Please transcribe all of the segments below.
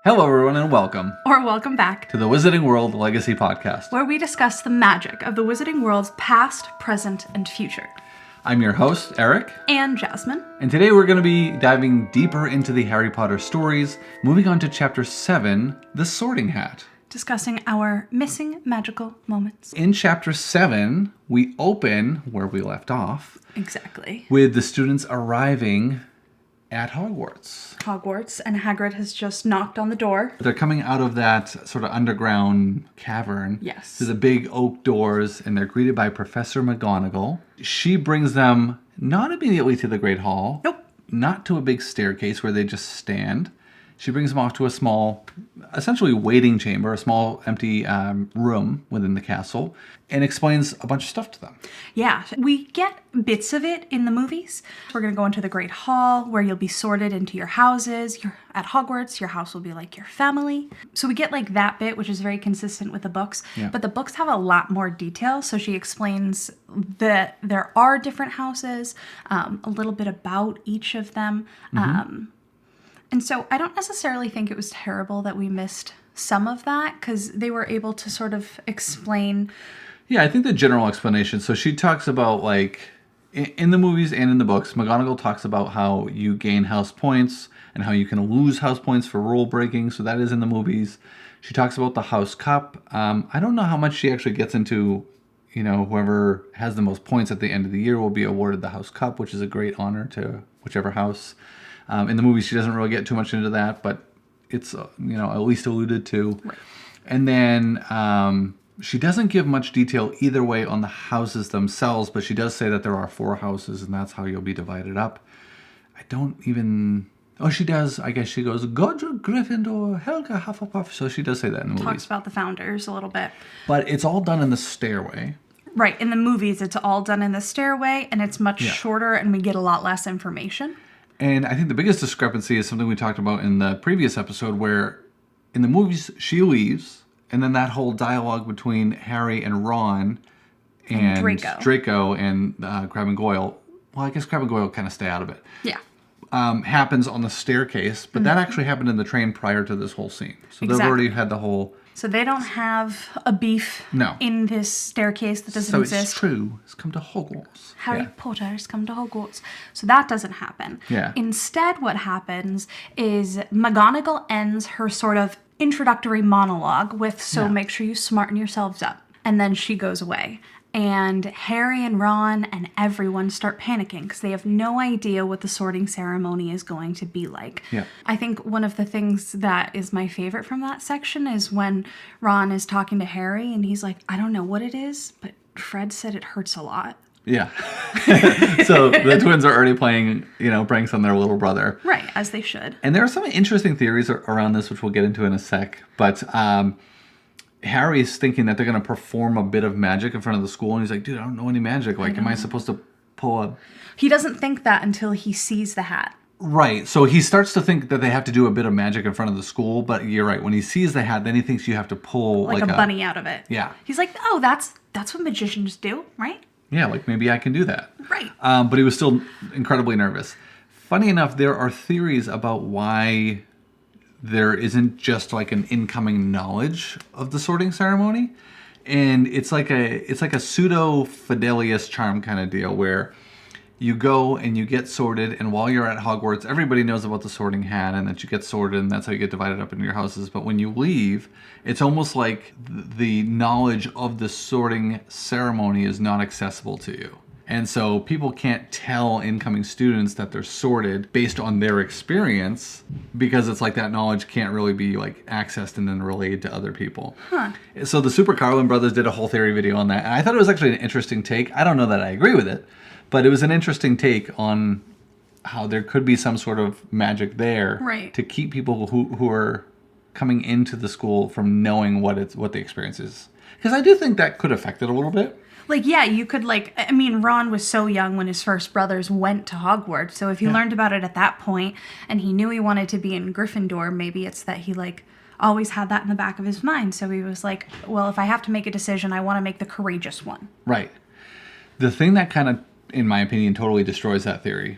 Hello, everyone, and welcome Or welcome back to the Wizarding World Legacy Podcast. where we discuss the magic of the Wizarding World's past, present, and future. I'm your host, Eric, And Jasmine. and today we're going to be diving deeper into the Harry Potter stories, moving on to Chapter 7, The Sorting Hat. Discussing our missing magical moments. In Chapter 7, we open where we left off Exactly. with the students arriving at Hogwarts. Hogwarts, and Hagrid has just knocked on the door. They're coming out of that sort of underground cavern. Yes. To the big oak doors, and they're greeted by Professor McGonagall. She brings them not immediately to the Great Hall. Nope. Not to a big staircase where they just stand. She brings them off to a small, essentially waiting chamber, a small empty room within the castle, and explains a bunch of stuff to them. Yeah, we get bits of it in the movies. We're going to go into the Great Hall where you'll be sorted into your houses. You're at Hogwarts, your house will be like your family. So we get like that bit, which is very consistent with the books. Yeah. But the books have a lot more detail. So she explains that there are different houses, a little bit about each of them. And so I don't necessarily think it was terrible that we missed some of that because they were able to sort of explain. Yeah, I think the general explanation. So she talks about, like, in the movies and in the books, McGonagall talks about how you gain house points and how you can lose house points for rule breaking. So that is in the movies. She talks about the House Cup. I don't know how much she actually gets into, you know, whoever has the most points at the end of the year will be awarded the House Cup, which is a great honor to whichever house. In the movies, she doesn't really get too much into that, but it's, you know, at least alluded to. Right. And then she doesn't give much detail either way on the houses themselves, but she does say that there are 4 houses, and that's how you'll be divided up. I don't even... Oh, she does. I guess she goes, Godric Gryffindor, Helga Hufflepuff. So she does say that in the movies. Talks about the founders a little bit. But it's all done in the stairway. Right. In the movies, it's all done in the stairway, and it's much shorter, and we get a lot less information. And I think the biggest discrepancy is something we talked about in the previous episode, where in the movies she leaves, and then that whole dialogue between Harry and Ron and Draco and Crabbe and Goyle, well, I guess Crabbe and Goyle kind of stay out of it, Yeah. happens on the staircase, but that actually happened in the train prior to this whole scene. So they've already had the whole... So they don't have a beef in this staircase that doesn't exist. So it's true. It's come to Hogwarts. Harry Potter has come to Hogwarts. So that doesn't happen. Yeah. Instead, what happens is McGonagall ends her sort of introductory monologue with, make sure you smarten yourselves up. And then she goes away. And Harry and Ron and everyone start panicking because they have no idea what the sorting ceremony is going to be like. Yeah. I think one of the things that is my favorite from that section is when Ron is talking to Harry and he's like, I don't know what it is, but Fred said it hurts a lot. Yeah. So the twins are already playing, you know, pranks on their little brother. Right, as they should. And there are some interesting theories around this, which we'll get into in a sec. But Harry's thinking that they're going to perform a bit of magic in front of the school. And he's like, dude, I don't know any magic. Like, am I supposed to pull a... He doesn't think that until he sees the hat. Right. So he starts to think that they have to do a bit of magic in front of the school. But you're right. When he sees the hat, then he thinks you have to pull like a bunny out of it. Yeah. He's like, oh, that's what magicians do, right? Yeah, like maybe I can do that. Right. But he was still incredibly nervous. Funny enough, there are theories about why there isn't just like an incoming knowledge of the sorting ceremony. And it's like a pseudo Fidelius charm kind of deal where you go and you get sorted, and while you're at Hogwarts, everybody knows about the sorting hat and that you get sorted, and that's how you get divided up into your houses. But when you leave, it's almost like the knowledge of the sorting ceremony is not accessible to you. And so people can't tell incoming students that they're sorted based on their experience, because it's like that knowledge can't really be like accessed and then relayed to other people. Huh. So the Super Carlin brothers did a whole theory video on that. And I thought it was actually an interesting take. I don't know that I agree with it, but it was an interesting take on how there could be some sort of magic there to keep people who are coming into the school from knowing what the experience is. Because I do think that could affect it a little bit. Like, yeah, you could, like, I mean, Ron was so young when his first brothers went to Hogwarts, so if he learned about it at that point, and he knew he wanted to be in Gryffindor, maybe it's that he, like, always had that in the back of his mind, so he was like, well, if I have to make a decision, I want to make the courageous one. Right. The thing that kind of, in my opinion, totally destroys that theory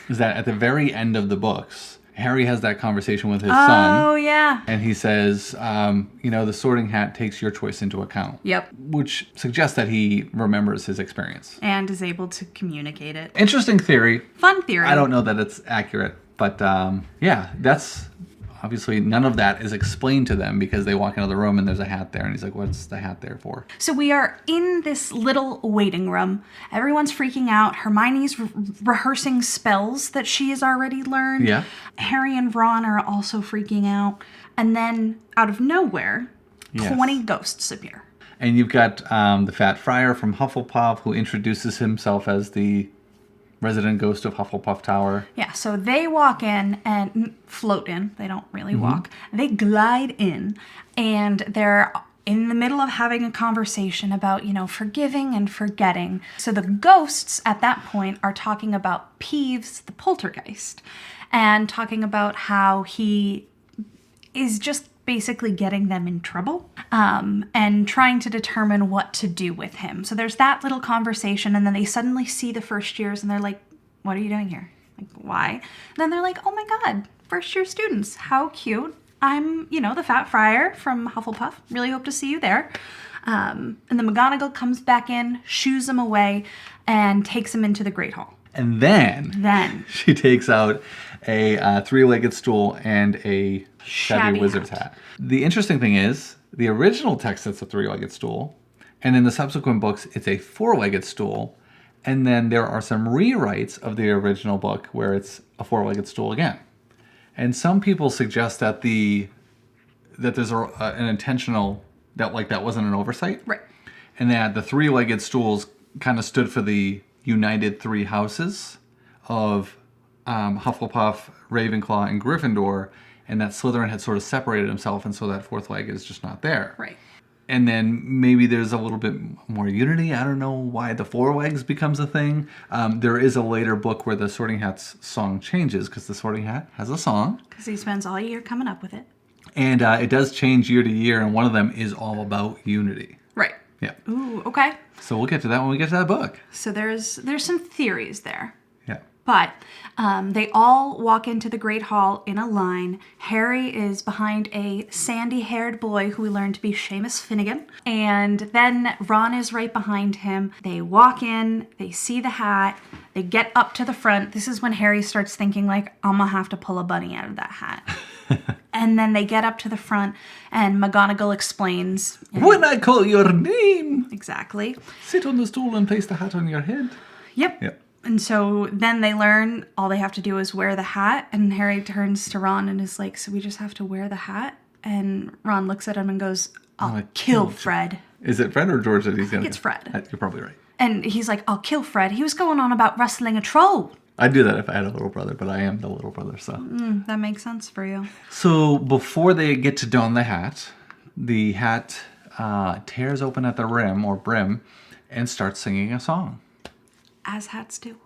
is that at the very end of the books, Harry has that conversation with his son. Oh, yeah. And he says, the Sorting Hat takes your choice into account. Yep. Which suggests that he remembers his experience. And is able to communicate it. Interesting theory. Fun theory. I don't know that it's accurate. But, that's... Obviously, none of that is explained to them because they walk into the room and there's a hat there. And he's like, what's the hat there for? So we are in this little waiting room. Everyone's freaking out. Hermione's rehearsing spells that she has already learned. Yeah. Harry and Ron are also freaking out. And then, out of nowhere, 20 ghosts appear. And you've got the Fat Friar from Hufflepuff who introduces himself as the resident ghost of Hufflepuff Tower. Yeah, so they walk in and float in. They don't really walk. They glide in, and they're in the middle of having a conversation about, forgiving and forgetting. So the ghosts at that point are talking about Peeves, the poltergeist, and talking about how he is just basically getting them in trouble and trying to determine what to do with him. So there's that little conversation, and then they suddenly see the first years and they're like, what are you doing here? Like, why? And then they're like, oh my God, first year students, how cute. I'm, the Fat Friar from Hufflepuff. Really hope to see you there. And then McGonagall comes back in, shoos him away, and takes him into the Great Hall. And then she takes out a three-legged stool and a shabby wizard's hat. The interesting thing is, the original text, it's a three-legged stool, and in the subsequent books, it's a four-legged stool, and then there are some rewrites of the original book where it's a four-legged stool again. And some people suggest that there's an intentional, that wasn't an oversight. Right. And that the three-legged stools kind of stood for the united three houses of Hufflepuff, Ravenclaw, and Gryffindor, and that Slytherin had sort of separated himself, and so that fourth leg is just not there. Right. And then maybe there's a little bit more unity. I don't know why the four legs becomes a thing. There is a later book where the Sorting Hat's song changes, because the Sorting Hat has a song. Because he spends all year coming up with it. And it does change year to year, and one of them is all about unity. Right. Yeah. Ooh, okay. So we'll get to that when we get to that book. So there's some theories there. Yeah. But they all walk into the Great Hall in a line. Harry is behind a sandy-haired boy who we learn to be Seamus Finnegan. And then Ron is right behind him. They walk in, they see the hat, they get up to the front. This is when Harry starts thinking, like, I'm gonna have to pull a bunny out of that hat. And then they get up to the front, and McGonagall explains. When I call your name! Exactly. Sit on the stool and place the hat on your head. Yep. And so then they learn all they have to do is wear the hat. And Harry turns to Ron and is like, so we just have to wear the hat? And Ron looks at him and goes, I'll kill Fred. Is it Fred or George that he's going to... It's Fred. You're probably right. And he's like, I'll kill Fred. He was going on about wrestling a troll. I'd do that if I had a little brother, but I am the little brother, so... That makes sense for you. So before they get to don the hat tears open at the rim, or brim, and starts singing a song. As hats do.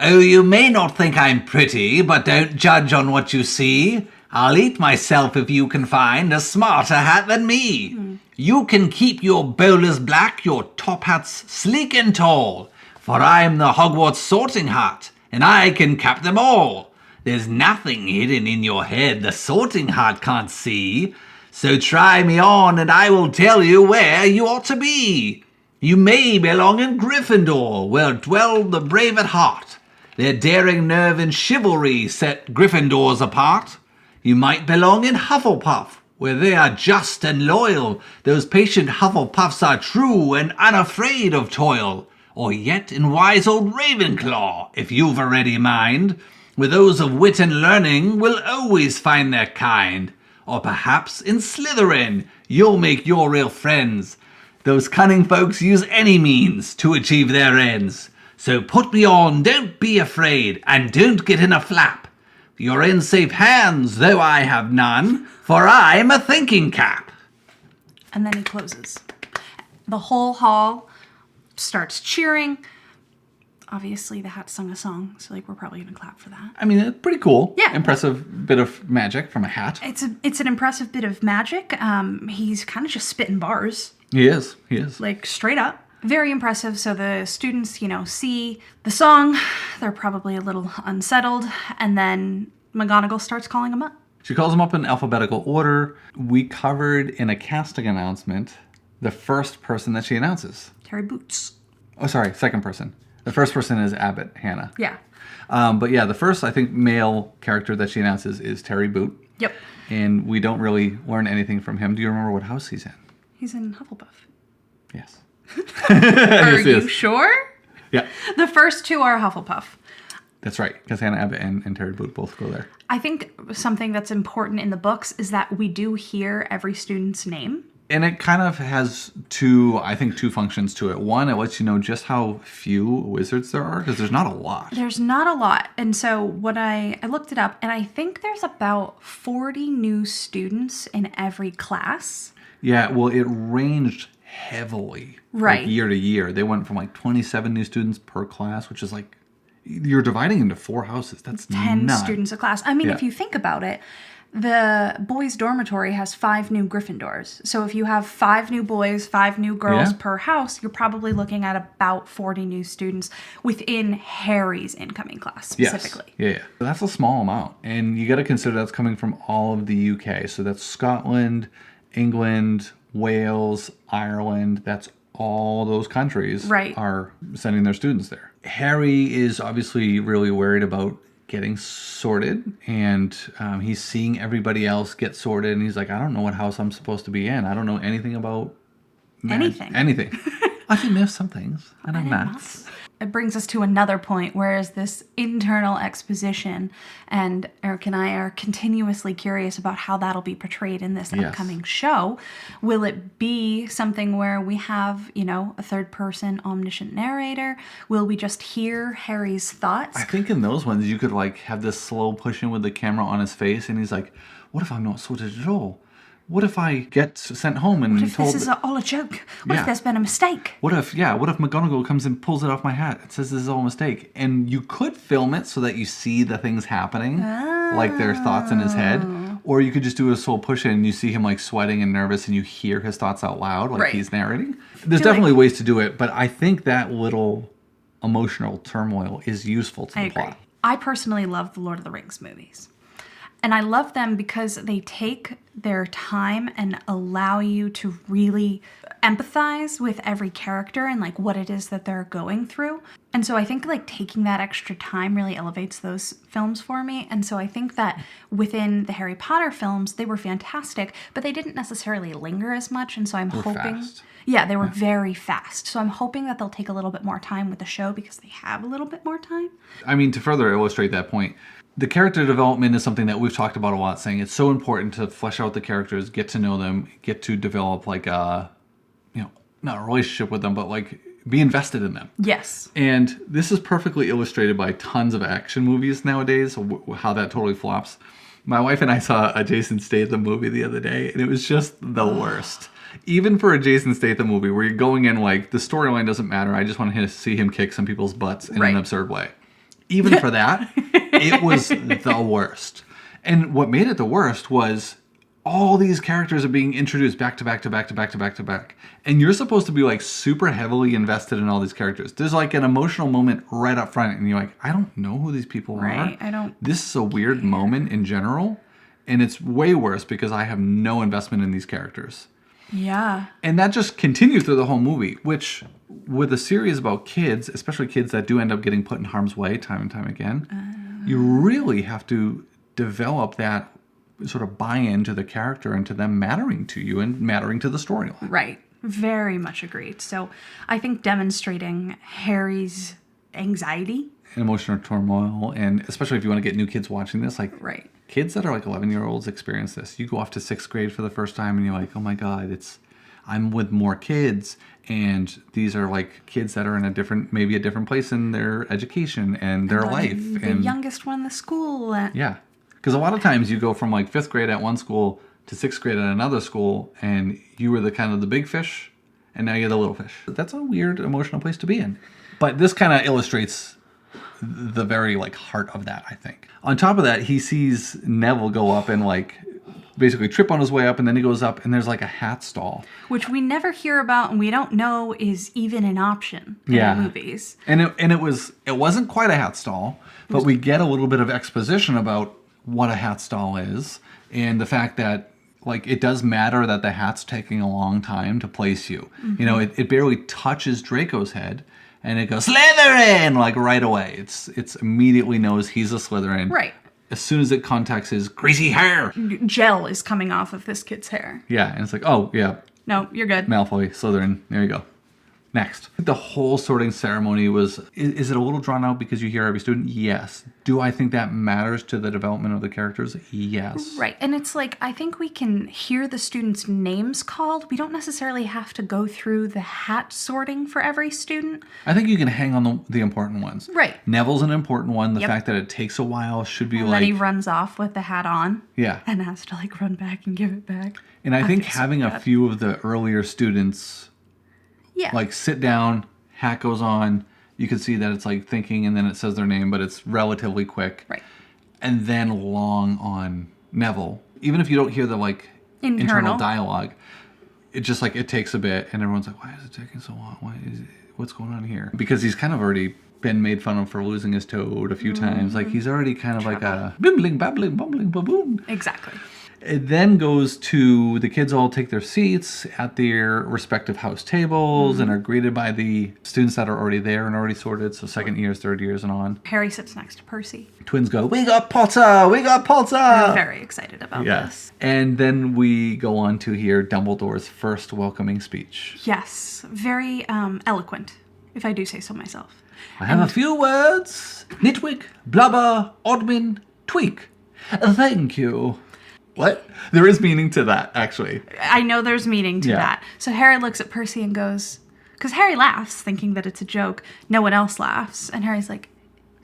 Oh, you may not think I'm pretty, but don't judge on what you see. I'll eat myself if you can find a smarter hat than me. You can keep your bowlers black, your top hats sleek and tall, for I'm the Hogwarts sorting hat, and I can cap them all. There's nothing hidden in your head the sorting hat can't see, so try me on and I will tell you where you ought to be. You may belong in Gryffindor, where dwell the brave at heart. Their daring nerve and chivalry set Gryffindors apart. You might belong in Hufflepuff, where they are just and loyal. Those patient Hufflepuffs are true and unafraid of toil. Or yet in wise old Ravenclaw, if you've a ready mind, where those of wit and learning will always find their kind. Or perhaps in Slytherin, you'll make your real friends. Those cunning folks use any means to achieve their ends. So put me on, don't be afraid, and don't get in a flap. You're in safe hands, though I have none, for I'm a thinking cap. And then he closes. The whole hall starts cheering. Obviously, the hat sung a song, so we're probably going to clap for that. I mean, it's pretty cool. Yeah. Impressive bit of magic from a hat. It's an impressive bit of magic. He's kind of just spitting bars. He is. Like, straight up. Very impressive. So the students, see the song. They're probably a little unsettled. And then McGonagall starts calling him up. She calls them up in alphabetical order. We covered in a casting announcement the first person that she announces. Terry Boots. Oh, sorry, second person. The first person is Abbott Hannah. Yeah. But yeah, the first, I think, male character that she announces is Terry Boot. Yep. And we don't really learn anything from him. Do you remember what house he's in? He's in Hufflepuff. Yes. Are you sure? Yeah. The first two are Hufflepuff. That's right, because Hannah Abbott and Terry Boot both go there. I think something that's important in the books is that we do hear every student's name. And it kind of has two functions to it. One, it lets you know just how few wizards there are, because there's not a lot. There's not a lot. And so what I looked it up, and I think there's about 40 new students in every class. Yeah, well, it ranged heavily right, like year to year. They went from like 27 new students per class, which is like, you're dividing into 4 houses. That's 10 students a class. I mean, Yeah. if you think about it, the boys' dormitory has 5 new Gryffindors. So if you have 5 new boys, 5 new girls per house, you're probably looking at about 40 new students within Harry's incoming class specifically. Yes. Yeah. That's a small amount. And you got to consider that's coming from all of the UK. So that's Scotland, England, Wales, Ireland. That's all those countries are sending their students there. Harry is obviously really worried about getting sorted, and he's seeing everybody else get sorted, and he's like, I don't know what house I'm supposed to be in. I don't know anything about anything. I can miss some things. I know maths. It brings us to another point, whereas this internal exposition, and Eric and I are continuously curious about how that'll be portrayed in this upcoming show. Will it be something where we have, a third-person omniscient narrator? Will we just hear Harry's thoughts? I think in those ones you could have this slow push in with the camera on his face, and he's like, what if I'm not sorted at all? What if I get sent home and what if told... this is all a joke? What if there's been a mistake? What if McGonagall comes and pulls it off my hat and says this is all a mistake? And you could film it so that you see the things happening, like their thoughts in his head. Or you could just do a slow push in and you see him sweating and nervous and you hear his thoughts out loud, he's narrating. There's definitely ways to do it, but I think that little emotional turmoil is useful to the plot. I personally love the Lord of the Rings movies. And I love them because they take their time and allow you to really empathize with every character and what it is that they're going through. And so I think taking that extra time really elevates those films for me. And so I think that within the Harry Potter films, they were fantastic, but they didn't necessarily linger as much. And so I'm hoping... Fast. Yeah, they were very fast. So I'm hoping that they'll take a little bit more time with the show because they have a little bit more time. I mean, to further illustrate that point, the character development is something that we've talked about a lot, saying it's so important to flesh out the characters, get to know them, get to develop not a relationship with them, but be invested in them. Yes. And this is perfectly illustrated by tons of action movies nowadays, how that totally flops. My wife and I saw a Jason Statham movie the other day, and it was just the worst. Even for a Jason Statham movie where you're going in the storyline doesn't matter, I just want to see him kick some people's butts in an absurd way. Even for that, it was the worst. And what made it the worst was all these characters are being introduced back to back to back to back to back to back. And you're supposed to be super heavily invested in all these characters. There's an emotional moment right up front and you're like, I don't know who these people are. This is a weird moment in general. And it's way worse because I have no investment in these characters. Yeah. And that just continues through the whole movie, which with a series about kids, especially kids that do end up getting put in harm's way time and time again, you really have to develop that sort of buy-in to the character and to them mattering to you and mattering to the storyline. Right. Very much agreed. So I think demonstrating Harry's anxiety and emotional turmoil, and especially if you want to get new kids watching this, kids that are 11-year-olds experience this. You go off to 6th grade for the first time and you're like, oh my God, I'm with more kids, and these are kids that are in maybe a different place in their education and their life. The youngest one in the school. Yeah. Because a lot of times you go from 5th grade at one school to 6th grade at another school, and you were the big fish, and now you're the little fish. That's a weird emotional place to be in. But this kind of illustrates the very heart of that, I think. On top of that, he sees Neville go up and basically trip on his way up, and then he goes up and there's a hat stall, which we never hear about and we don't know is even an option in the movies. And it wasn't quite a hat stall, but we get a little bit of exposition about what a hat stall is, and the fact that like it does matter that the hat's taking a long time to place you. You know, it barely touches Draco's head, and it goes Slytherin like right away. It's immediately knows he's a Slytherin. Right. As soon as it contacts his greasy hair. Gel is coming off of this kid's hair. Yeah, and it's like, oh yeah, No, you're good. Malfoy, Slytherin. There you go. Next. The whole sorting ceremony was... Is it a little drawn out because you hear every student? Yes. Do I think that matters to the development of the characters? Yes. Right. And it's like, I think we can hear the students' names called. We don't necessarily have to go through the hat sorting for every student. I think you can hang on the important ones. Right. Neville's an important one. The Yep. fact that it takes a while should be And like... then he runs off with the hat on. Yeah. And has to like run back and give it back. And I think feel so having a bad. few of the earlier students Yeah. like sit down, hat goes on, you can see that it's like thinking and then it says their name, but it's relatively quick. Right. And then long on Neville. Even if you don't hear the like internal dialogue, it just like it takes a bit and everyone's like, why is it taking so long? What's going on here? Because he's kind of already been made fun of for losing his toad a few times. Like he's already kind of like a bimbling, babbling, bumbling, baboon. Exactly. It then goes to the kids all take their seats at their respective house tables and are greeted by the students that are already there and already sorted. So second years, third years, and on. Harry sits next to Percy. Twins go, we got Potter! We got Potter! I'm very excited about this. Yes. And then we go on to hear Dumbledore's first welcoming speech. Yes. Very eloquent, if I do say so myself. I have a few words. Nitwig, blubber, Odmin, tweak. Thank you. What? There is meaning to that, actually. I know there's meaning to Yeah. that. So Harry looks at Percy and goes, because Harry laughs, thinking that it's a joke. No one else laughs. And Harry's like,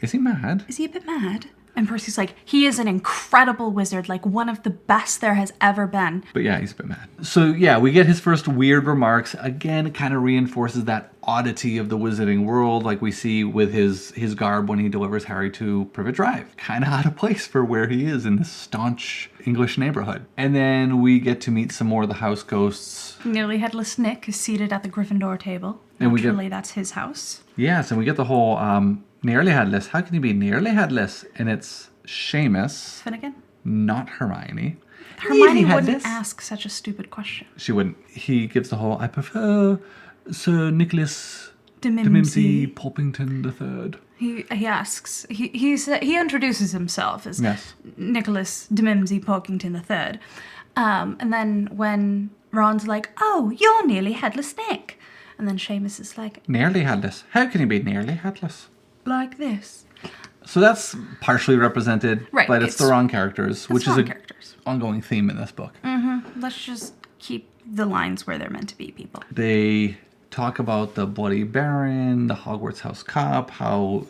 Is he mad? is he a bit mad? And Percy's like, he is an incredible wizard, like one of the best there has ever been. But yeah, he's a bit mad. So yeah, we get his first weird remarks. Again, it kind of reinforces that oddity of the wizarding world, like we see with his garb when he delivers Harry to Privet Drive. Kind of out of place for where he is in this staunch English neighborhood. And then we get to meet some more of the house ghosts. Nearly Headless Nick is seated at the Gryffindor table. And we get- Naturally, that's his house. Yes, and we get the whole nearly headless. How can he be nearly headless? And it's Seamus, Finnegan? not Hermione. Hermione Nearly wouldn't headless? ask such a stupid question. She wouldn't. He gives the whole, I prefer Sir Nicholas De de Mimsy. Mimsy Poppington III. He asks, he introduces himself as Yes. Nicholas de Mimsy Porkington III. And then when Ron's like, oh, you're nearly Headless Nick. And then Seamus is like, Nearly headless. How can he be nearly headless? like this. So that's partially represented, Right, but it's the it's- wrong characters, which is wrong a characters. ongoing theme in this book. Let's just keep the lines where they're meant to be, people. They talk about the Bloody Baron, the Hogwarts House Cop, how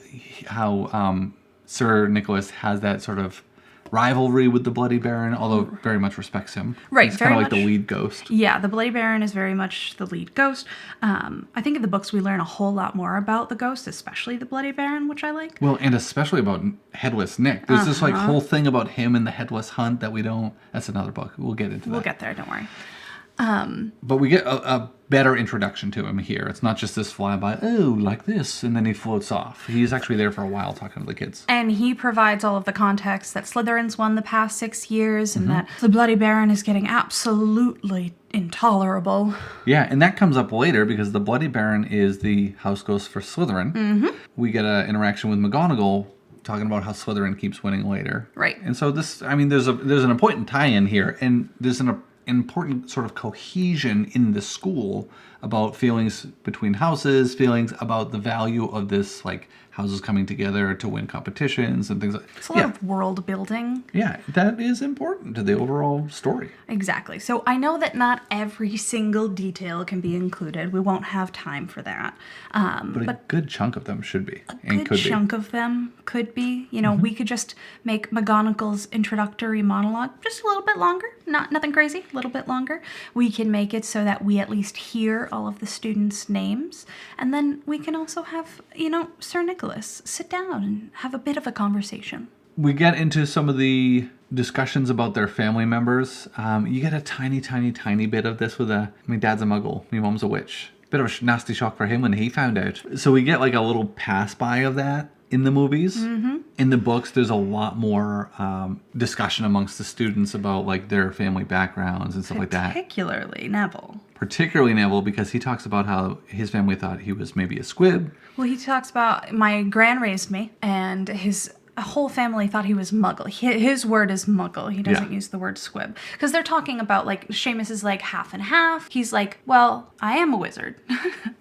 Sir Nicholas has that sort of rivalry with the Bloody Baron, although very much respects him. Right, He's kind very of like the much. lead ghost. Yeah, the Bloody Baron is very much the lead ghost. I think in the books we learn a whole lot more about the ghost, especially the Bloody Baron, which I like. Well, and especially about Headless Nick. There's this like Uh-huh. whole thing about him and the Headless Hunt that we don't. That's another book. We'll get into We'll that. get there, don't worry. But we get a better introduction to him here. It's not just this flyby, oh, like this, and then he floats off. He's actually there for a while talking to the kids. And he provides all of the context that Slytherin's won the past 6 years Mm-hmm. and that the Bloody Baron is getting absolutely intolerable. Yeah, and that comes up later because the Bloody Baron is the house ghost for Slytherin. Mm-hmm. We get an interaction with McGonagall talking about how Slytherin keeps winning later. Right. And so this, I mean, there's an important tie-in here, and there's an important sort of cohesion in the school about feelings between houses, feelings about the value of this, like houses coming together to win competitions and things like It's a lot of world building. Yeah, that is important to the overall story. Exactly. So I know that not every single detail can be included. We won't have time for that. But a good chunk of them should be and Good could chunk of them could be. You know, Mm-hmm. we could just make McGonagall's introductory monologue just a little bit longer. Nothing crazy, a little bit longer. We can make it so that we at least hear all of the students' names. And then we can also have, you know, Sir Nicholas sit down and have a bit of a conversation. We get into some of the discussions about their family members. You get a tiny bit of this with my dad's a muggle, my mom's a witch. Bit of a nasty shock for him when he found out. So we get like a little pass by of that in the movies. Mm-hmm. In the books, there's a lot more discussion amongst the students about like their family backgrounds and stuff like that. Particularly Neville. Particularly Neville, because he talks about how his family thought he was maybe a squib. Well, he talks about my gran raised me, and his whole family thought he was muggle. His word is muggle. He doesn't use the word squib. Because they're talking about, like, Seamus is like half and half. He's like, well, I am a wizard.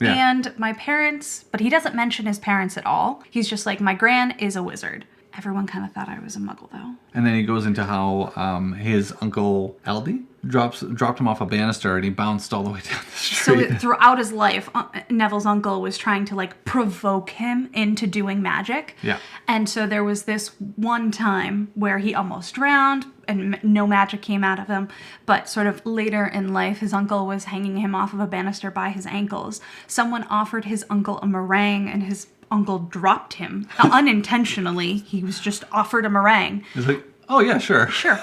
And my parents, but he doesn't mention his parents at all. He's just like, my gran is a wizard. Everyone kind of thought I was a muggle, though. And then he goes into how his uncle Aldi dropped him off a banister and he bounced all the way down the street. So throughout his life, Neville's uncle was trying to like provoke him into doing magic. Yeah. And so there was this one time where he almost drowned and no magic came out of him. But sort of later in life, his uncle was hanging him off of a banister by his ankles. Someone offered his uncle a meringue and his uncle dropped him unintentionally. He was just offered a meringue. He's like, oh yeah, sure. Sure.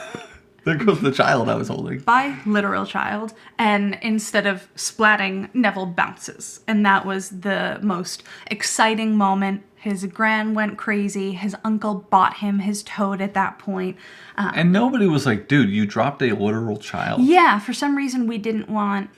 There goes the child I was holding. By literal child. And instead of splatting, Neville bounces. And that was the most exciting moment. His gran went crazy. His uncle bought him his toad at that point. And nobody was like, dude, you dropped a literal child. Yeah, for some reason we didn't want...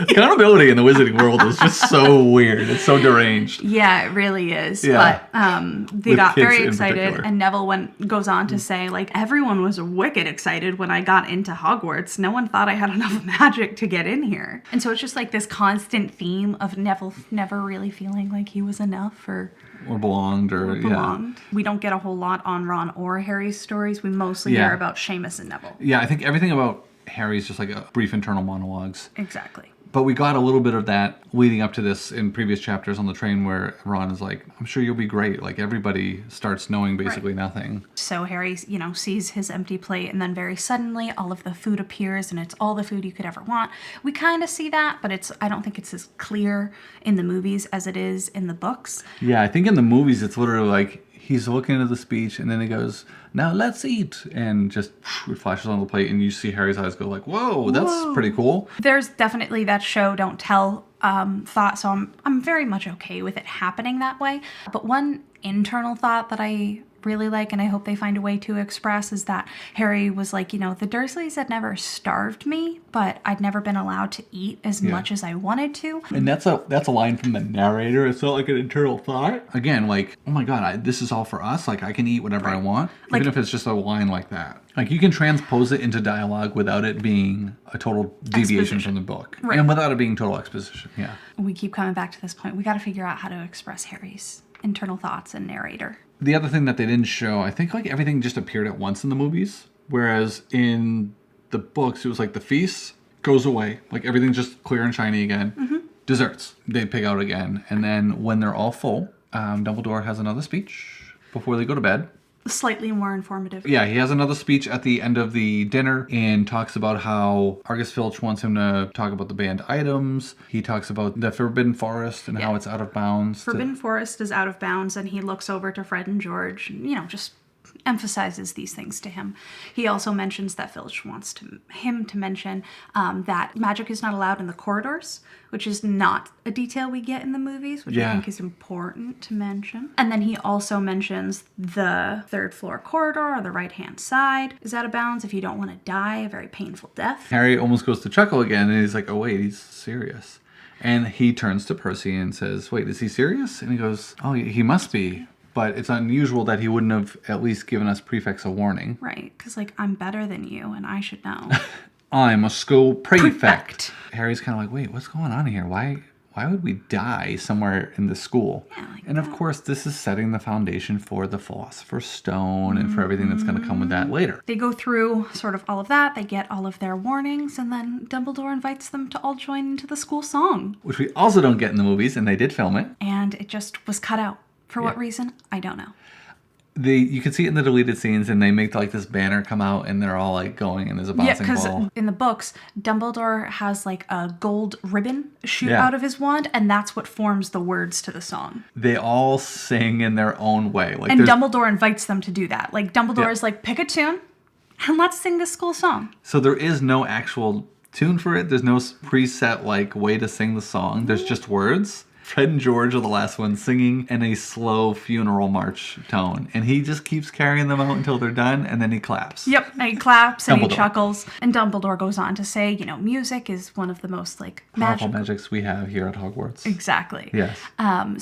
Accountability in the wizarding world is just so weird. It's so deranged. Yeah, it really is. Yeah. But they With got kids very in excited, particular. and Neville goes on to say, like, everyone was wicked excited when I got into Hogwarts. No one thought I had enough magic to get in here. And so it's just like this constant theme of Neville never really feeling like he was enough or belonged. Yeah. We don't get a whole lot on Ron or Harry's stories. We mostly hear about Seamus and Neville. Yeah, I think everything about Harry's just like a brief internal monologues. Exactly. But we got a little bit of that leading up to this in previous chapters on the train where Ron is like, I'm sure you'll be great. Like, everybody starts knowing basically nothing. So Harry, sees his empty plate, and then very suddenly all of the food appears, and it's all the food you could ever want. We kind of see that, but I don't think it's as clear in the movies as it is in the books. Yeah, I think in the movies it's literally like, he's looking at the speech, and then he goes, now let's eat, and just it flashes on the plate, and you see Harry's eyes go like, whoa, that's pretty cool. There's definitely that show don't tell thought, so I'm very much okay with it happening that way. But one internal thought that I really like, and I hope they find a way to express, is that Harry was like, the Dursleys had never starved me, but I'd never been allowed to eat as much as I wanted to. And that's a line from the narrator. It's not like an internal thought. Again, like, oh my god, this is all for us. Like, I can eat whatever I want, even if it's just a line like that. Like, you can transpose it into dialogue without it being a total deviation from the book. Right. And without it being total exposition, yeah. We keep coming back to this point. We got to figure out how to express Harry's internal thoughts and narrator. The other thing that they didn't show, I think like everything just appeared at once in the movies, whereas in the books, it was like the feast goes away, like everything's just clear and shiny again. Mm-hmm. Desserts, they pick out again. And then when they're all full, Dumbledore has another speech before they go to bed. Slightly more informative. Yeah, he has another speech at the end of the dinner and talks about how Argus Filch wants him to talk about the banned items. He talks about the Forbidden Forest and how it's out of bounds. Forbidden Forest is out of bounds, and he looks over to Fred and George, just emphasizes these things to him. He also mentions that Filch wants him to mention that magic is not allowed in the corridors, which is not a detail we get in the movies, which I think is important to mention. And then he also mentions the third floor corridor on the right-hand side is out of bounds if you don't want to die a very painful death. Harry almost goes to chuckle again, and he's like, oh wait, he's serious. And he turns to Percy and says, wait, is he serious? And he goes, oh, he must be. But it's unusual that he wouldn't have at least given us prefects a warning. Right, because, I'm better than you, and I should know. I'm a school prefect. Harry's kind of like, wait, what's going on here? Why would we die somewhere in the school? Yeah, and of course, this is setting the foundation for the Philosopher's Stone and for everything that's going to come with that later. They go through sort of all of that. They get all of their warnings, and then Dumbledore invites them to all join into the school song. Which we also don't get in the movies, and they did film it. And it just was cut out. For what reason? I don't know. You can see it in the deleted scenes, and they make like this banner come out, and they're all like going, and there's a bouncing ball. Yeah, because in the books, Dumbledore has like a gold ribbon shoot out of his wand, and that's what forms the words to the song. They all sing in their own way. And Dumbledore invites them to do that. Like, Dumbledore is like, pick a tune, and let's sing this school song. So there is no actual tune for it. There's no preset like way to sing the song. There's just words. Fred and George are the last ones singing in a slow funeral march tone. And he just keeps carrying them out until they're done, and then he claps. Yep, and he claps and he Dumbledore. chuckles. And Dumbledore goes on to say, music is one of the most Powerful magics we have here at Hogwarts. Exactly. Yes.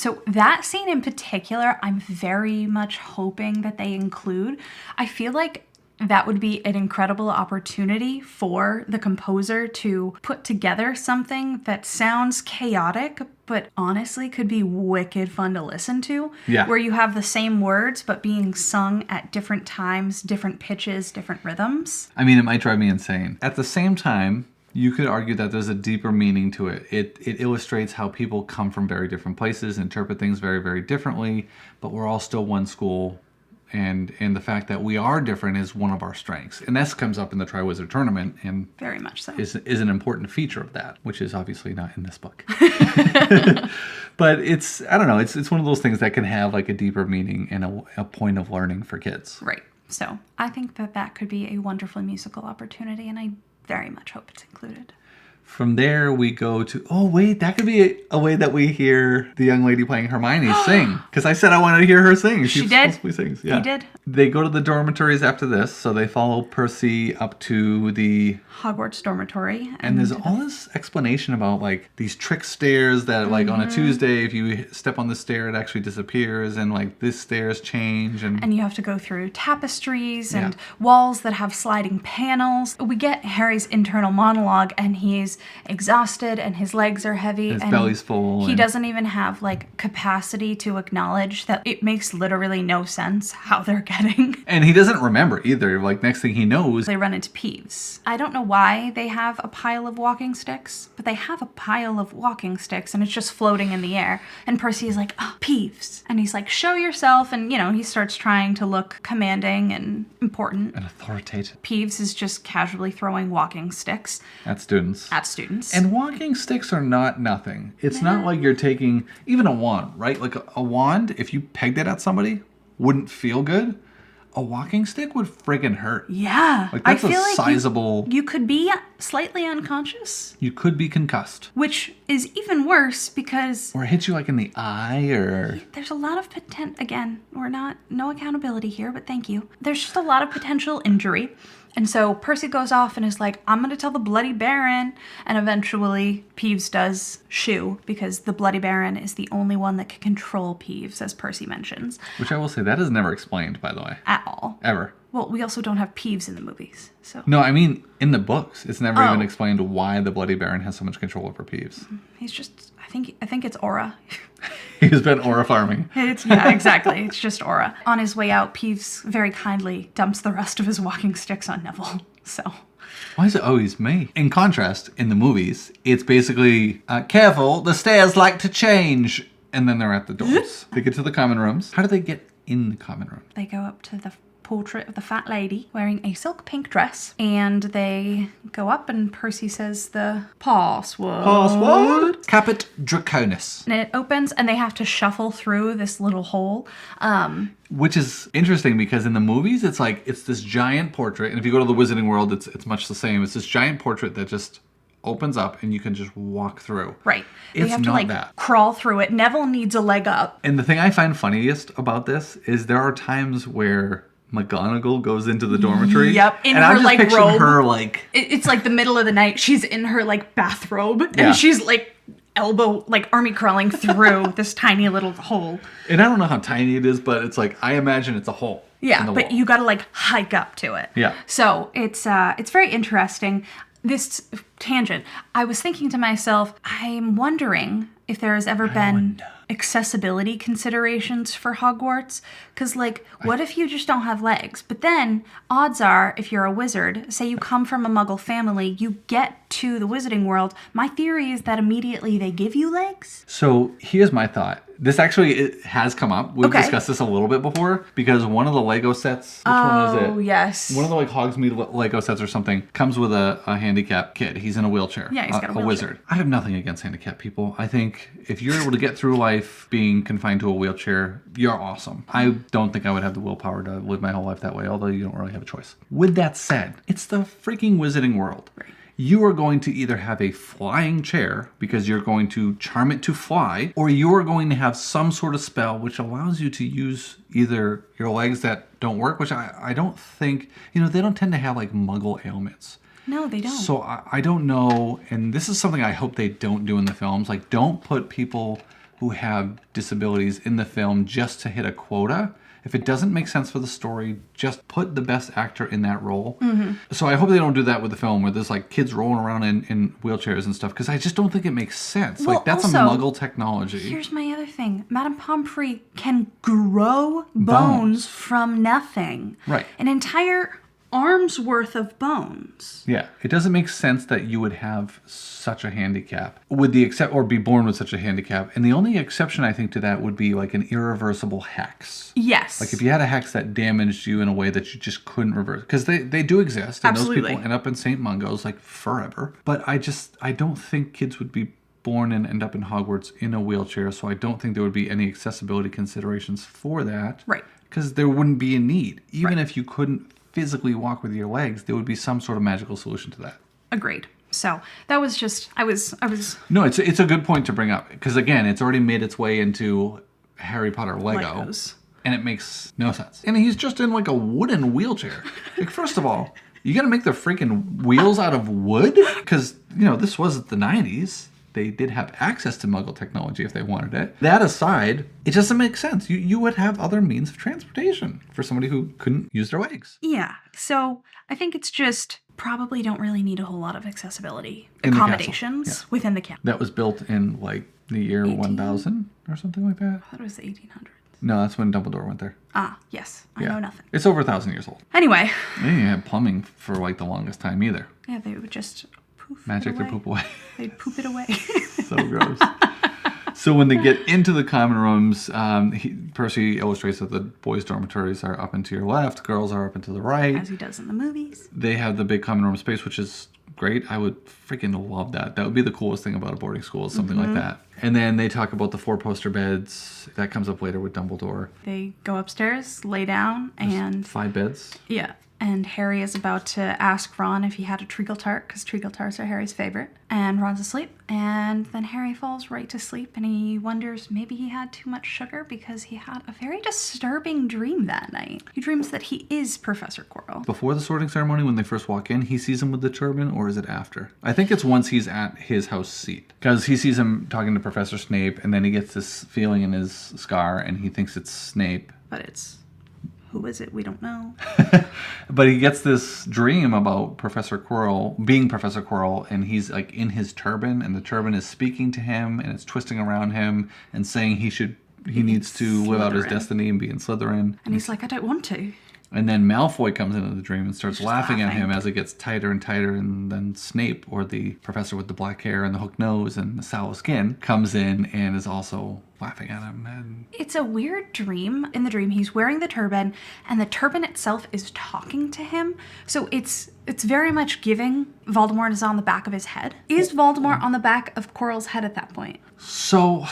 So that scene in particular, I'm very much hoping that they include. I feel like that would be an incredible opportunity for the composer to put together something that sounds chaotic, but honestly could be wicked fun to listen to. Yeah. Where you have the same words, but being sung at different times, different pitches, different rhythms. I mean, it might drive me insane. At the same time, you could argue that there's a deeper meaning to it. It illustrates how people come from very different places, interpret things very, very differently, but we're all still one school. And the fact that we are different is one of our strengths. And this comes up in the Triwizard Tournament and Very much so. is an important feature of that, which is obviously not in this book. But I don't know, it's one of those things that can have like a deeper meaning and a point of learning for kids. Right. So I think that could be a wonderful musical opportunity, and I very much hope it's included. From there, we go to, that could be a way that we hear the young lady playing Hermione sing. Because I said I wanted to hear her sing. She did. Supposedly sings. Yeah. He did. They go to the dormitories after this, so they follow Percy up to the Hogwarts dormitory. And there's all this explanation about like these trick stairs that like on a Tuesday, if you step on the stair, it actually disappears, and like this stairs change. And you have to go through tapestries and walls that have sliding panels. We get Harry's internal monologue, and he's exhausted and his legs are heavy. His and belly's full. He doesn't even have like capacity to acknowledge that it makes literally no sense how they're getting. And he doesn't remember either. Like next thing he knows, They run into Peeves. I don't know why they have a pile of walking sticks, but they have a pile of walking sticks and it's just floating in the air. And Percy is like, Peeves. And he's like, show yourself. And, he starts trying to look commanding and important. and authoritative Peeves is just casually throwing walking sticks at students. And walking sticks are not nothing. It's not like you're taking even a wand, right? Like a wand, if you pegged it at somebody, wouldn't feel good. A walking stick would friggin' hurt. Yeah. Like that's I feel a like sizable. you could be slightly unconscious, You could be concussed. which is even worse because Or hit you like in the eye or. there's a lot of potential. Again, no accountability here, but thank you. There's just a lot of potential injury. And so Percy goes off and is like, I'm going to tell the Bloody Baron. And eventually Peeves does shoo, because the Bloody Baron is the only one that can control Peeves, as Percy mentions. Which I will say, that is never explained, by the way. At all. Ever. Well, we also don't have Peeves in the movies, so. No, I mean, in the books, it's never even Oh. explained why the Bloody Baron has so much control over Peeves. He's just, I think it's aura. He's been aura farming. Yeah, exactly. It's just aura. On his way out, Peeves very kindly dumps the rest of his walking sticks on Neville. So. Why is it always me? In contrast, in the movies, it's basically, careful, the stairs like to change. And then they're at the doors. They get to the common rooms. How do they get in the common room? They go up to the portrait of the fat lady wearing a silk pink dress, and they go up, and Percy says the password. Caput Draconis. And it opens, and they have to shuffle through this little hole. Which is interesting because in the movies, it's like, it's this giant portrait. And if you go to the Wizarding World, it's much the same. It's this giant portrait that just opens up and you can just walk through. Right. They It's have to not that. crawl through it. Neville needs a leg up. And the thing I find funniest about this is there are times where McGonagall goes into the dormitory. Yep, in and her, I'm just like, picturing robe. her like It's like the middle of the night. She's in her like bathrobe, Yeah. and she's like army crawling through this tiny little hole. and I don't know how tiny it is, but it's like I imagine it's a hole. Yeah, in the but wall. you got to like hike up to it. Yeah. So it's very interesting. This tangent. I was thinking to myself, I'm wondering if there has ever been accessibility considerations for Hogwarts. Because, like, what if you just don't have legs? But then, odds are, if you're a wizard, say you come from a muggle family, you get to the Wizarding World, my theory is that immediately they give you legs. So here's my thought. This actually it has come up. We've Okay. discussed this a little bit before because one of the Lego sets, which one is it? Oh, yes. One of the like Hogsmeade Lego sets or something comes with a handicapped kid. He's in a wheelchair. Yeah, he's got a a wheelchair. wizard. I have nothing against handicapped people. I think if you're able to get through life being confined to a wheelchair, you're awesome. I don't think I would have the willpower to live my whole life that way, although you don't really have a choice. With that said, it's the freaking Wizarding World. Right. you are going to either have a flying chair because you're going to charm it to fly, or you are going to have some sort of spell which allows you to use either your legs that don't work, which I don't think, they don't tend to have like muggle ailments. No, they don't. So I don't know, and this is something I hope they don't do in the films. Like, don't put people who have disabilities in the film just to hit a quota. If it doesn't make sense for the story, just put the best actor in that role. Mm-hmm. So I hope they don't do that with the film where there's like kids rolling around in wheelchairs and stuff, because I just don't think it makes sense. Well, like, that's also, a muggle technology. Here's my other thing. Madame Pomfrey can grow bones from nothing. Right. An entire arm's worth of bones. Yeah, it doesn't make sense that you would have such a handicap, or be born with such a handicap. And the only exception I think to that would be like an irreversible hex. Yes. Like if you had a hex that damaged you in a way that you just couldn't reverse, because they do exist, and Absolutely. those people end up in St. Mungo's like forever. But I don't think kids would be born and end up in Hogwarts in a wheelchair, so I don't think there would be any accessibility considerations for that. Right. Because there wouldn't be a need. Even if you couldn't physically walk with your legs, there would be some sort of magical solution to that. Agreed. So that was just, I was. No, it's a good point to bring up, because again, it's already made its way into Harry Potter Lego. Legos. And it makes no sense. And he's just in like a wooden wheelchair. Like, first of all, you got to make the freaking wheels out of wood? Because, this was the 90s. They did have access to Muggle technology if they wanted it. That aside, it doesn't make sense. You would have other means of transportation for somebody who couldn't use their legs. Yeah. So I think it's just probably don't really need a whole lot of accessibility In the accommodations within the castle. That was built in like the year 1000 or something like that. I thought it was the 1800s. No, that's when Dumbledore went there. Ah, yes. I know nothing. It's over 1,000 years old. Anyway. They didn't have plumbing for like the longest time either. Yeah, they would just poof Magic it their away. poop away. They'd poop it away. So gross. So when they get into the common rooms, Percy illustrates that the boys' dormitories are up and to your left, girls are up and to the right. As he does in the movies. They have the big common room space, which is great. I would freaking love that. That would be the coolest thing about a boarding school, is something like that. And then they talk about the 4-poster beds. That comes up later with Dumbledore. They go upstairs, lay down, and 5 beds. yeah. And Harry is about to ask Ron if he had a treacle tart, because treacle tarts are Harry's favorite. And Ron's asleep. And then Harry falls right to sleep, and he wonders maybe he had too much sugar because he had a very disturbing dream that night. He dreams that he is Professor Quirrell. Before the sorting ceremony, when they first walk in, he sees him with the turban, or is it after? I think it's once he's at his house seat. Because he sees him talking to Professor Snape, and then he gets this feeling in his scar, and he thinks it's Snape. But who is it? We don't know. But he gets this dream about Professor Quirrell, being Professor Quirrell, and he's like in his turban, and the turban is speaking to him, and it's twisting around him and saying he needs to live out his destiny and be in Slytherin. And he's like, I don't want to. And then Malfoy comes into the dream and starts laughing at laughing. him as it gets tighter and tighter. And then Snape, or the professor with the black hair and the hooked nose and the sallow skin, comes in and is also laughing at him. And It's a weird dream. In the dream, he's wearing the turban, and the turban itself is talking to him. So it's very much giving Voldemort is on the back of his head. Is Voldemort on the back of Quirrell's head at that point? so,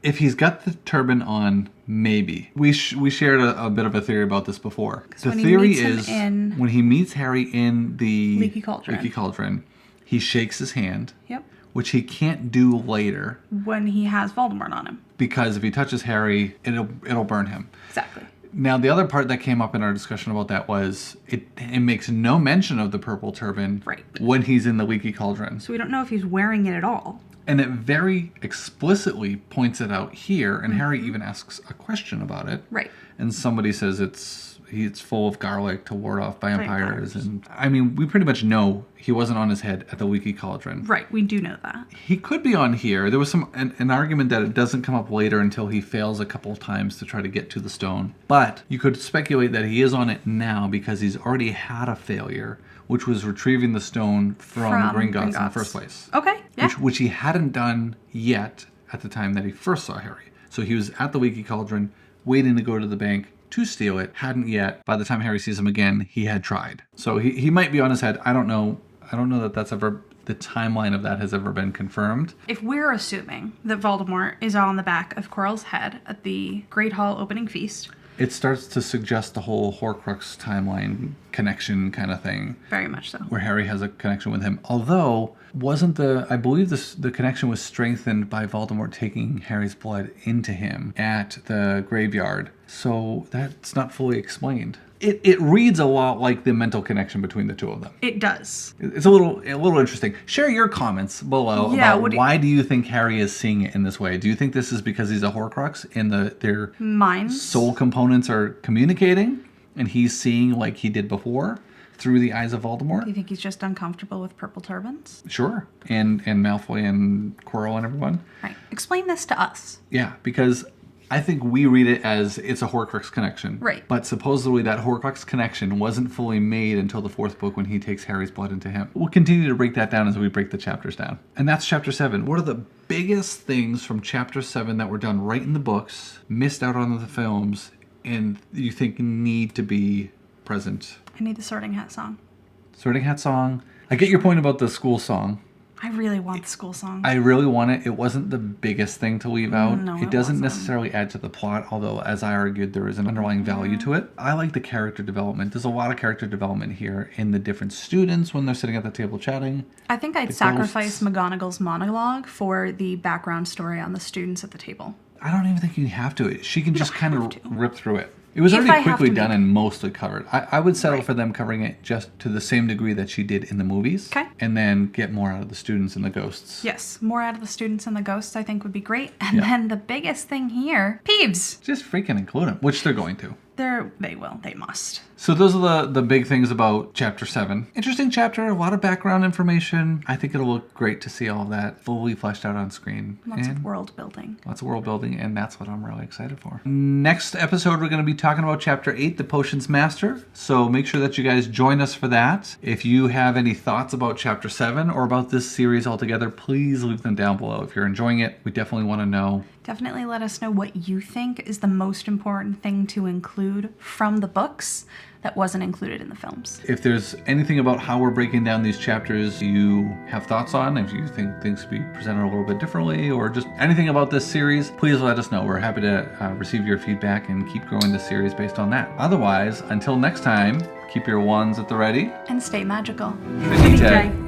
if he's got the turban on, maybe. We shared a bit of a theory about this before. The when he theory meets him is in when he meets Harry in the Leaky Cauldron. He shakes his hand, Yep. which he can't do later, When he has Voldemort on him. because if he touches Harry, it'll burn him. Exactly. Now, the other part that came up in our discussion about that was it makes no mention of the purple turban Right. when he's in the Leaky Cauldron. So we don't know if he's wearing it at all. And it very explicitly points it out here, and Harry even asks a question about it. Right. And somebody says it's full of garlic to ward off vampires. And I mean, we pretty much know he wasn't on his head at the Leaky Cauldron. Right, we do know that. He could be on here. There was an argument that it doesn't come up later until he fails a couple of times to try to get to the stone. But you could speculate that he is on it now because he's already had a failure, which was retrieving the stone from Gringotts in the first place. Okay, yeah. Which he hadn't done yet at the time that he first saw Harry. So he was at the Leaky Cauldron, waiting to go to the bank to steal it. Hadn't yet. By the time Harry sees him again, he had tried. So he might be on his head. I don't know. I don't know that that's ever, the timeline of that has ever been confirmed. If we're assuming that Voldemort is on the back of Quirrell's head at the Great Hall opening feast, it starts to suggest the whole Horcrux timeline connection kind of thing. Very much so. Where Harry has a connection with him. Although, I believe the connection was strengthened by Voldemort taking Harry's blood into him at the graveyard. So that's not fully explained. It reads a lot like the mental connection between the two of them. It does. It's a little interesting. Share your comments below about why do you think Harry is seeing it in this way? Do you think this is because he's a Horcrux and their minds, soul components are communicating and he's seeing like he did before through the eyes of Voldemort? Do you think he's just uncomfortable with purple turbans? Sure. And Malfoy and Quirrell and everyone. Right. Explain this to us. Yeah, because I think we read it as it's a Horcrux connection. Right. But supposedly that Horcrux connection wasn't fully made until the 4th book when he takes Harry's blood into him. We'll continue to break that down as we break the chapters down. And that's chapter 7. What are the biggest things from chapter 7 that were done right in the books, missed out on the films, and you think need to be present? I need the Sorting Hat song. Sorting Hat song. I get your point about the school song. I really want the school song. I really want it. It wasn't the biggest thing to leave out. No, it doesn't necessarily add to the plot, although, as I argued, there is an underlying value to it. I like the character development. There's a lot of character development here in the different students when they're sitting at the table chatting. I think I'd sacrifice McGonagall's monologue for the background story on the students at the table. I don't even think you have to. She can just kind of rip through it. It was already quickly done and mostly covered. I would settle for them covering it just to the same degree that she did in the movies. Okay. And then get more out of the students and the ghosts. Yes, more out of the students and the ghosts I think would be great. And then the biggest thing here, Peeves. Just freaking include them, which they're going to. They must. So those are the big things about chapter 7. Interesting chapter, a lot of background information. I think it'll look great to see all of that fully fleshed out on screen. Lots of world building. Lots of world building, and that's what I'm really excited for. Next episode, we're going to be talking about chapter 8, The Potions Master. So make sure that you guys join us for that. If you have any thoughts about chapter 7 or about this series altogether, please leave them down below. If you're enjoying it, we definitely want to know. Definitely let us know what you think is the most important thing to include from the books that wasn't included in the films. If there's anything about how we're breaking down these chapters you have thoughts on, if you think things should be presented a little bit differently, or just anything about this series, please let us know. We're happy to receive your feedback and keep growing this series based on that. Otherwise, until next time, keep your wands at the ready. And stay magical. Finite.